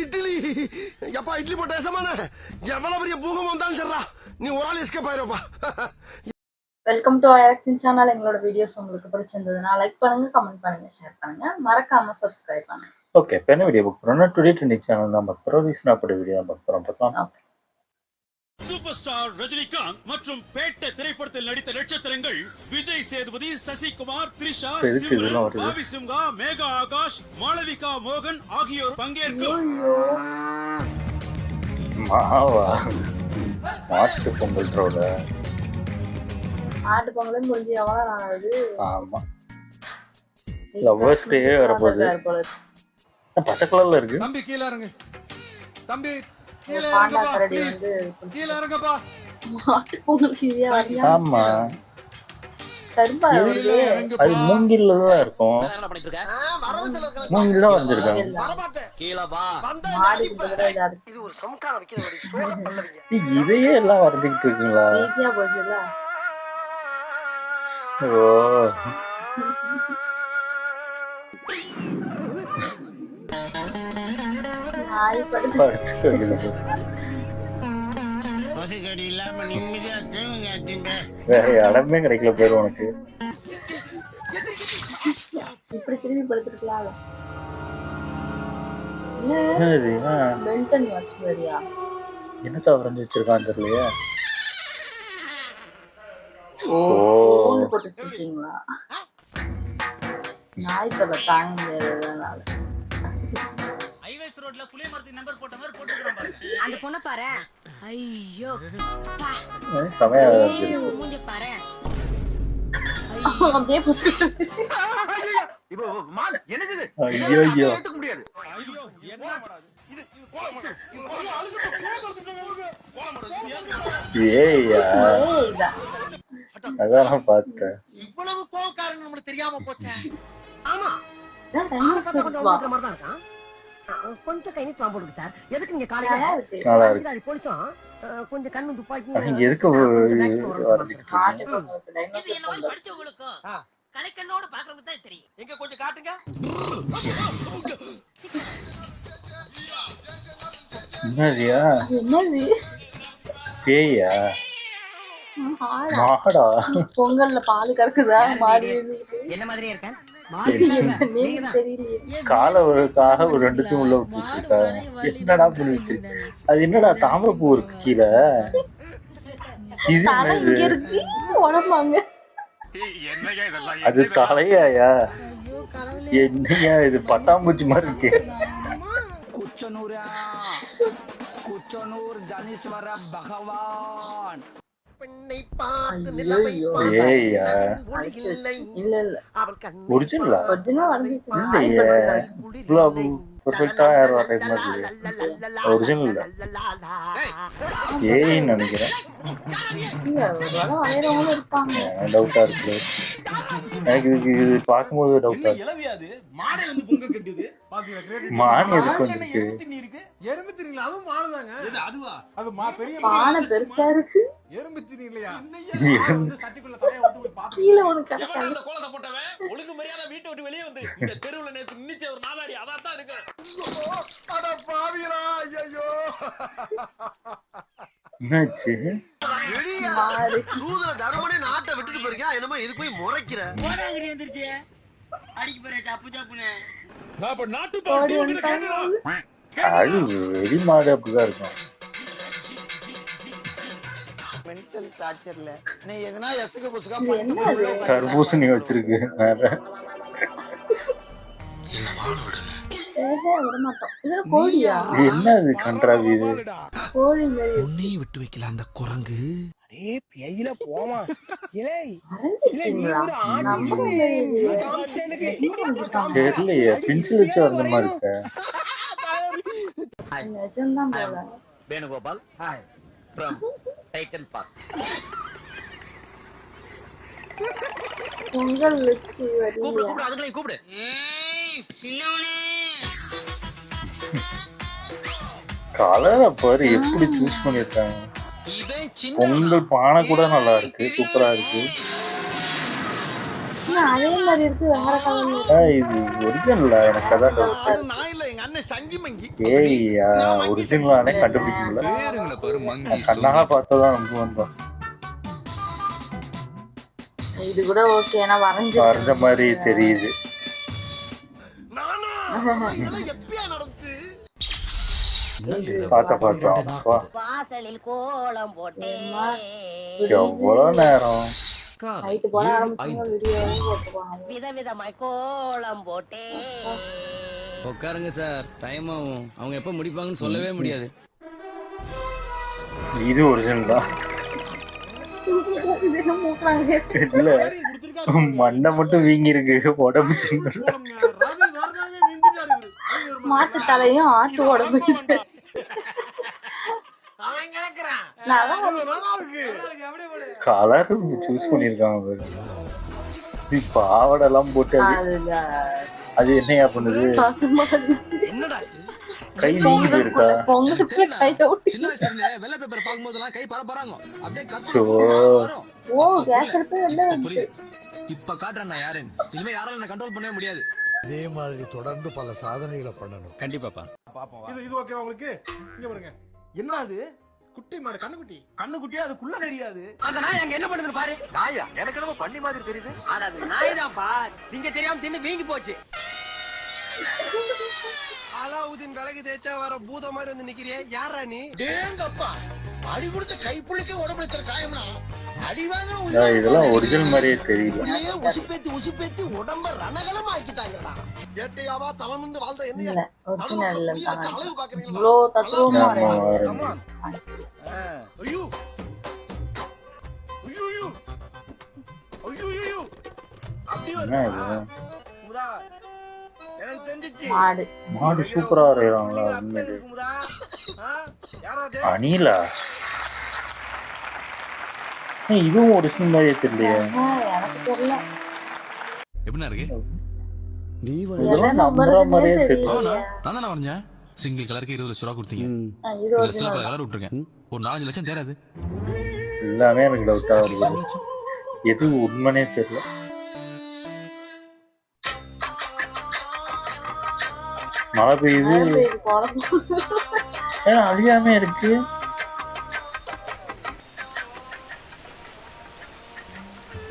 இட்லி எப்பா இட்லி போட்ட சமான எவ்வளவு பெரிய பூகம் வந்தாலும் சரிடா நீ ஒரு ஆள் எஸ்கேப் ஆயிருப்பா. Welcome to acting channel. எங்களோட வீடியோஸ் உங்களுக்கு பிடிச்சிருந்ததுன்னா லைக் பண்ணுங்க, கமெண்ட் பண்ணுங்க, ஷேர் பண்ணுங்க, மறக்காம சப்ஸ்கிரைப் பண்ணுங்க. ஓகே, இப்போ என்ன வீடியோ பார்க்க போறோம்னா டுடே ட்ரெண்டிங் சேனல் தான் பார்க்க போறோம். ரீசனா பட வீடியோ தான் பார்க்க போறோம். பார்க்கலாம். ஓகே. சூப்பர் ஸ்டார் ரஜினிகாந்த் மற்றும் பேட்ட திரைப்படத்தில் நடித்த நட்சத்திரங்கள் விஜய் சேதுபதி, சசிகுமார், த்ரிஷா, சிம்ரன், பாவி சிம்ஹா, மேகா ஆகாஷ், மாளவிகா மோகன் ஆகியோர் பங்கேற்கும் மாவா மாட்டு பொங்கல் ட்ரோல ஆட்டு பொங்கலும் முடிஞ்சு எவ்வளவு நாள் ஆகுது? ஆமா, லவர்ஸ் டே வரப்போகுது. பச்சை கலர்ல இருக்கு. தம்பி கீழ இறங்கு. தம்பி கீழ பாண்டா இறங்குப்பா. கரடி வந்து கீழ இறங்குப்பா. ஆட்டு பொங்கலுக்கு இதே வரியா? ஆமா, கரும்பா கீழ வருது. இறங்குப்பா. அது மூங்கில்ல தான் இருக்கும். மூங்கில் தான் வந்திருக்காங்க. மாடுக்கு பதிலா இது அடிச்சு இது ஒரு சம்காரம் வைக்கிற ஒரு சோழ பல்லவிங்க. இதையே எல்லாம் வரைஞ்சிக்கிட்டு இருக்குங்களா? ஈஸியா போச்சுல்ல. ஓ, நாய் படுத்து படுத்து வைக்கிறது. வேற இடமே கிடைக்கல பேரு உனக்கு. இப்படி திரும்பி படுத்துருக்கலாம். என்னது? பென்டன் வாட்ச் மாதிரியா? என்னத்த வரைஞ்சி வச்சிருக்கான்னு தெரியலையே. பூண்டு போட்டு வச்சிருக்கீங்களா? நாய் தொல்லை தாங்க முடியாததுனால. ஹைவேஸ் ரோட்ல புளிய மரத்துக்கு நம்பர் போட்ட மாதிரி போட்டுக்கறோம் பாருங்க. அந்த பொண்ண பாரு. ஐயோ பா. சமையா மூஞ்ச பாரு. அப்படியே போட்டு இப்போ மான் என்னது இது? ஐயோ ஐயோ ஏத்துக்க முடியாது. ஐயோ என்ன ஏய்யா, ஏய் இதா. அதான் நான் பார்த்தேன். இவ்வளவு கோவக்காரன் நம்மளுக்கு தெரியாம போச்சே. ஆமா இதான் டைனோசர் வா. மாதிரி தான் இருக்கான். கொஞ்சம் கை நீட்டு போட்டுருக்கு சார். எதுக்கு நீங்க காலையில நல்லா இருக்கு. நல்லா இருக்கு. போலிச்சோம் கொஞ்சம் கண்ணு துப்பாக்கி இங்க எதுக்கு வரைஞ்சிக்கிட்டு ஆட்டு பொங்கலுக்கு இது டைனோசர் என்ன பொங்கல். படிச்சவங்களுக்கும் கலைக்கண்ணோட பாக்குறவங்க தான் தெரியும். எங்க கொஞ்சம் காட்டுங்க. என்னதியா? என்னது? பேயா? மாடா? மாடா? பொங்கல்ல பால் கறக்குதா மாடு? என்ன மாதிரியே இருக்கேன். நீங்க தெரியலையே. காலவருக்காக ஒரு ரெண்டுத்தையும் உள்ள விட்டு வச்சிருக்காங்க. என்னடா பண்ணி வச்சிருக்கு? அது என்னடா தாமரைப்பூ இருக்கு கீழே? இது தலை இங்க என்னது? இருக்கு, உடம்பாங்க. என்னையா இதெல்லாம்? அது தலையாயா? என்னையா இது பட்டாம்பூச்சி மாதிரி இருக்கு. குச்சனூர் ஜனீஸ்வர பகவான் பெண்ணை பார்த்து ஐயோ. நிலவை ஏய்யா, அழிச்சு வச்சு. இல்ல இல்ல அவள் கண்ணு ஒரிஜினலா? ஒரிஜினல் வரைஞ்சிச்சு. இல்லையே, இவ்வளவு பெர்ஃபெக்டா யார் வரைய மாதிரி ஒரிஜினல் இல்ல. ஏன்னு நினைக்கிறேன். இல்ல ஒரு வேளை வரையறவங்களும் இருப்பாங்க. டவுட்டா இருக்கு எனக்கு. இது பார்க்கும்போது டவுட்டா இருக்கு. இளவியாது மாடை வந்து பொங்க கட்டுது. பாத்தீங்களா கிரேட். மான் எதுக்கு வந்துருக்கு? தண்ணி இருக்கு. எறும்பு திரிங்களா? அதுவும் மானுதாங்க. இது அதுவா? அது பெரிய பானை பெருசா இருக்கு. எறும்பு திரி இல்லையா? எறும்பு. சட்டிக்குள்ள தலைய விட்டு பாத்து. கீழே ஒண்ணு எவன் கிடக்காது. அந்த கோலத்தை போட்டவன் ஒழுங்கு மரியாதை வீட்டை விட்டு வெளியே வந்து இந்த தெருவுல நேத்து நின்னுச்ச ஒரு நாதாடி அதான் தான் இருக்கு. அட பாவிகளா, ஐயோ என்னாச்சு? மாடு. தூதுல தர்மனே நாட்டை விட்டுட்டு போறீங்க, என்னமோ இது போய் முறைக்கிற. போடாங்கடி வந்துருச்சு. அடிக்கு போறே சப்பு சப்புன்னு. நான் இப்ப நாட்டு ஓடி வந்துட்டாங்க. அது வெடி மாடு அப்படிதான் இருக்கும். மென்டல் டார்ச்சர்ல நீ எதனா எசுக்கு புசுகா இது என்னது? தர்பூசணி வச்சிருக்கு வேற. ஏஹே, விட மாட்டோம். இதுல கோழியா? இது என்ன இது கன்றாவி இது? கோழி மாதிரி உன்னையும் விட்டு வைக்கல அந்த குரங்கு. ஏய் பேயில போமா இலே வரைஞ்சிருக்கீங்களா? நம்ப முடியலையே. தெரியலையே, பென்சில் வச்சு வந்த மாதிரி இருக்க. நிஜம்தான் போல. Venugopal hi from Titan park. Pongal வச்சு வரலையா? அதுங்களை கூப்பிடு. கலரை பாரு எப்படி சூஸ் பண்ணிருக்காங்க. பொங்கல் பானை கூட நல்லா இருக்கு, சூப்பரா இருக்கு. அதே மாதிரி இருக்கு வேற கலர்ல. இது ஒரிஜினலா எனக்கு அதான் டவுட். நான் இல்ல எங்க அண்ணன் சங்கி மங்கி. ஏய்யா ஒரிஜினலானே கண்டுபிடிக்க முடியல. கண்ணால பார்த்ததான் நமக்கு வந்தோம். இது கூட ஓகே, ஏன்னா வரைஞ்ச மாதிரி தெரியுது. நானா இதெல்லாம் எப்பயா நடந்துச்சு? பார்த்தோம். வாசலில் கோலம் போட்டேன். எவ்வளவு நேரம் நைட்டு போட ஆரம்பிச்சாங்க, வீடியோ போட்டுருவாங்க. விதவிதமாய் கோலம் போட்டேன். உட்காருங்க சார், டைம் ஆகும். அவங்க எப்ப முடிப்பாங்கன்னு சொல்லவே முடியாது. இது ஒரிஜினல் தான். இது என்ன மூக்குறாங்க? இல்ல மண்டை மட்டும் வீங்கி இருக்கு, உடம்பு சின்ன. மாட்டு தலையும் ஆட்டு உடம்பு. கலர் சூஸ் பண்ணிருக்காங்க. பாவடை எல்லாம் போட்டு அது என்னையா பண்ணுது? கை வீங்கி போயிருக்கா? பொங்கலுக்குள்ள கையை விட்டு. வெள்ளை பேப்பர் பாக்கும்போதெல்லாம் கை பரபராங்க. அப்படியே ஓ கேஸ் அடுப்பு என்ன வந்து இப்ப காட்டுறேன் யாருன்னு. இனிமே யாராலும் என்ன கண்ட்ரோல் பண்ணவே முடியாது. இதே மாதிரி தொடர்ந்து பல சாதனைகளை பண்ணணும். கண்டிப்பாப்பா. இது ஓகே உங்களுக்கு? இங்க பாருங்க. என்ன அது? குட்டி மாடு, கண்ணுக்குட்டி. கண்ணுக்குட்டி அதுக்குள்ள தெரியாது. அந்த நாய் அங்க என்ன பண்ணுது பாரு. நாயா? எனக்கு என்னமோ பண்ணி மாதிரி தெரியுது. அட அது நாய் தான்ப்பா. நீங்க தெரியாம தின்னு வீங்கி போச்சு. அலாவுதீன் விலகு தேய்ச்சா வர பூத மாதிரி வந்து நிக்கிறியே, யாரா நீ? டேங்கப்பா, அடி கொடுத்த கைப்புள்ளிக்க உடம்புல இருக்கிற காயம்னா அடிவாங்க. இதெல்லாம் ஒரிஜினல் மாதிரியே தெரியல. உசுப்பேத்தி உடம்ப ரணகலம் ஆக்கிட்டாங்கடா. ஏட்டையாவா தலமுந்து வாழ்ந்த என்ன இல்ல ஒரிஜினல் இல்ல. அழகு பாக்குறீங்களா? இவ்ளோ தத்ரூபமா இருக்கு. ஐயோ ஐயோ ஐயோ ஐயோ அப்படியே எனக்கு தெரிஞ்சிச்சு. மாடு சூப்பரா வரையறாங்களா? அணிலா இதுவும் ஒரிஜினல் மாதிரியே தெரியலையே. எனக்கு தெரியல. எப்படி இருக்கு? நீ இதெல்லாம் நம்புற மாதிரியே தெரியல. நான் தானே வரைஞ்சேன். சிங்கிள் கலருக்கு 20 லட்சம் ரூபா கொடுத்தீங்க. இது சில ஒரிஜினல். கலர் விட்டுருக்கேன். ஒரு 4 லட்சம் தேராது. எல்லாமே எனக்கு டவுட்டா வருது. எது உண்மைனே தெரியல. மழை பெய்யுது, அழியாம இருக்கு.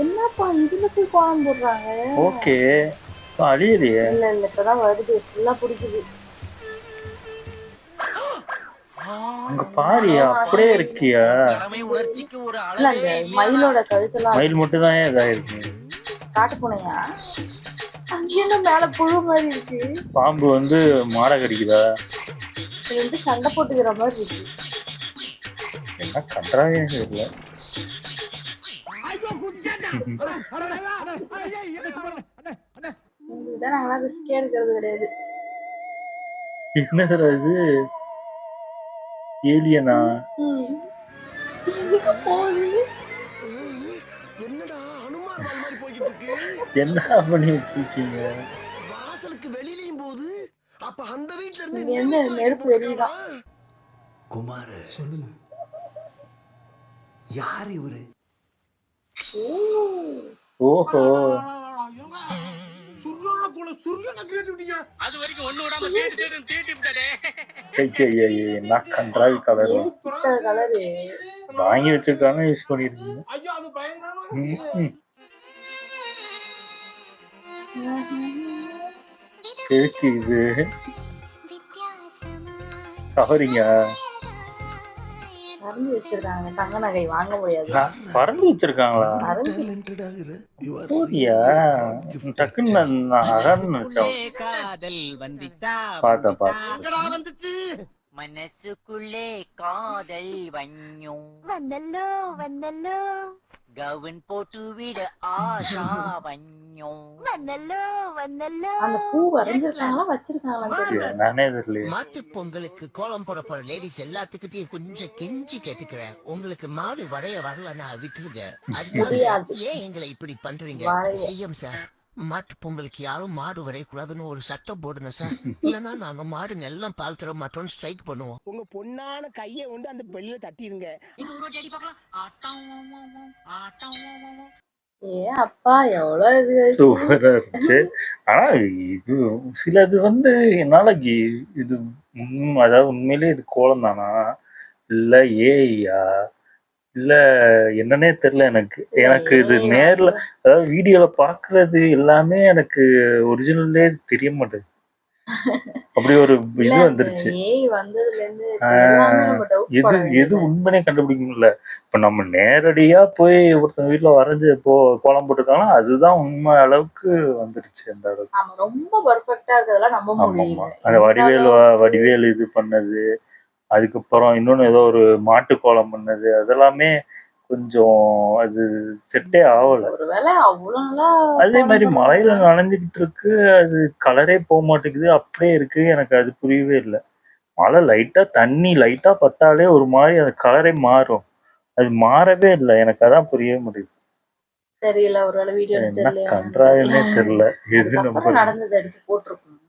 என்னப்பா இதுல போய் கோலம் போடுறாங்க? ஓகே அழியலையே. இல்ல இல்ல இப்பதான் வருது, ஃபுல்லா பிடிக்குது. அங்க பாரியா அப்படியே இருக்கியா? உணர்ச்சிக்கு ஒரு இல்ல அந்த மயிலோட கழுத்தெல்லாம். மயில் மட்டும் தான் இதாயிருக்கு. காட்டு பூனையா? அங்க மேல புழு மாதிரி இருக்கு. பாம்பு வந்து மாடை கடிக்குதா? ரெண்டு சண்டை போட்டுக்கிற மாதிரி இருக்கு. என்ன கன்றாவே தெரியல. இதுதான் நாங்களாம் ரிஸ்கே எடுக்கிறது கிடையாது. என்னதுடா இது? ஏலியனா? என்னடா அனுமார் வால் மாதிரி போயிட்டு இருக்கு? என்ன பண்ணி வச்சிருக்கீங்க? வாசலுக்கு வெளியிலயும் போகுது. அப்ப அந்த வீட்ல இருந்து இங்க இருந்து நெருப்பு வெளியதான். குமார சொல்லுங்க, யார் இவரு? ஓஹோ அது வரைக்கும் ஒண்ணு விடாம தேடி விட்டாடே. என்ன கன்றாவி கலர் கலரு வாங்கி வச்சிருக்காங்க, யூஸ் பண்ணிருக்கீங்க. ஐயோ அது பயங்கரமா எதுக்கு இது கவரிங்க? பறந்து வச்சிருக்காங்க. தங்க நகை வாங்க முடியாது. பறந்து வச்சிருக்காங்களா? சூரியா டக்குன்னு நான் அகன்னு நினைச்சேன். பார்த்தா வந்துச்சு மனசுக்குள்ளே காதல் வந்தல்லோ கவன் போட்டு விட ஆசா வந்தல்லோ அந்த பூ வரைஞ்சிருக்காங்களா வச்சிருக்காங்களா? நானே தெரியல. மாட்டு பொங்கலுக்கு கோலம் போட போற லேடிஸ் எல்லாத்துக்கிட்டையும் கொஞ்சம் கெஞ்சி கேட்டுக்கிறேன். உங்களுக்கு மாடு வரைய வரலன்னா விட்டுருங்க. ஏன் எங்களை இப்படி பண்றீங்க? சிஎம் சார், மாட்டு பொங்கலுக்கு யாரும் மாடு வரையக்கூடாதுன்னு ஒரு சட்டம் போடுங்க சார். இல்லன்னா நாங்க மாடுங்க எல்லாம் பால் தர மாட்டோம், ஸ்ட்ரைக் பண்ணுவோம். உங்க பொண்ணான கையை உண்டு அந்த பெல்ல தட்டிருங்க. அப்பா எவ்வளவு இது ஆயிடுச்சு. சூப்பரா இருந்துச்சு. ஆனா இது சிலது வந்து என்னால இது அதாவது உண்மையிலேயே இது கோலம் தானா இல்ல ஏஐயா இல்ல என்னன்னே தெரியல எனக்கு. எனக்கு இது நேர்ல அதாவது வீடியோல பாக்குறது எல்லாமே எனக்கு ஒரிஜினல்லே தெரிய மாட்டேங்குது. அப்படி ஒரு இது வந்துருச்சு. ஏஐ வந்ததுல இருந்து எல்லாமே நம்ம டவுட் எது பட எது வேண்டியது. உண்மைனே கண்டுபிடிக்க முடியல. இப்ப நம்ம நேரடியா போய் ஒருத்தங்க வீட்டுல வரைஞ்சு கோலம் போட்டிருக்காங்கன்னா அதுதான் உண்மை அளவுக்கு வந்துருச்சு அந்த அளவுக்கு. ஆமா ரொம்ப பெர்ஃபெக்ட்டா இருக்கறதெல்லாம் நம்ப ஆமா முடியல. அந்த வடிவேல் இது பண்ணது, அதுக்கப்புறம் இன்னொன்னு ஏதோ ஒரு மாட்டு கோலம் பண்ணது அதெல்லாமே கொஞ்சம் அது செட்டே ஆகல. ஒருவேளை அவ்வளவு நல்லா அதே கோலம் மாதிரி மழையில பண்ணுவாங்க. நனைஞ்சுக்கிட்டு இருக்கு, அது கலரே போக மாட்டேங்குது, அப்படியே இருக்கு. எனக்கு அது புரியவே இல்லை. மழை லைட்டா தண்ணி லைட்டா பட்டாலே ஒரு மாதிரி அந்த கலரே மாறும். அது மாறவே இல்லை. எனக்கு அதான் புரியவே முடியுது. தெரியல ஒருவேளை வீடியோல என்ன தெரியலையா கன்றாவின்னே தெரியல. எது அதுக்கப்புறம் நம்புறது? நடந்தது எடுத்து போட்டிருக்கணும்.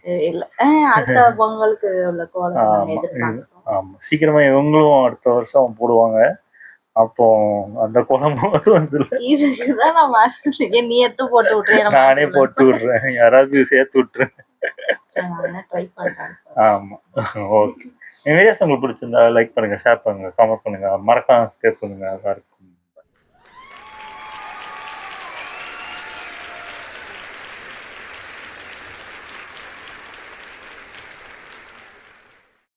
தெரியல. அடுத்த பொங்கலுக்கு உள்ள கோலத்தை நாங்க ஆமா எதிர்பார்க்கிறோம். ஆமா சீக்கிரமா இவங்களும் அடுத்த வருஷம் போடுவாங்க. அப்போ அந்த கோலம் வருவதில்ல. இதுக்குதான் நான் மாத்திட்டேன். நீ எடுத்து போட்டு விட்டுரு. நானே போட்டு விடுறேன். யாராவது சேர்த்து விட்டுறேன். நான் ட்ரை பண்றேன். ஆமா ஓகே. என் வீடியோஸ் உங்களுக்கு பிடிச்சிருந்தா லைக் பண்ணுங்க, ஷேர் பண்ணுங்க, கமெண்ட் பண்ணுங்க, மறக்காம சப்ஸ்கிரைப் பண்ணுங்க.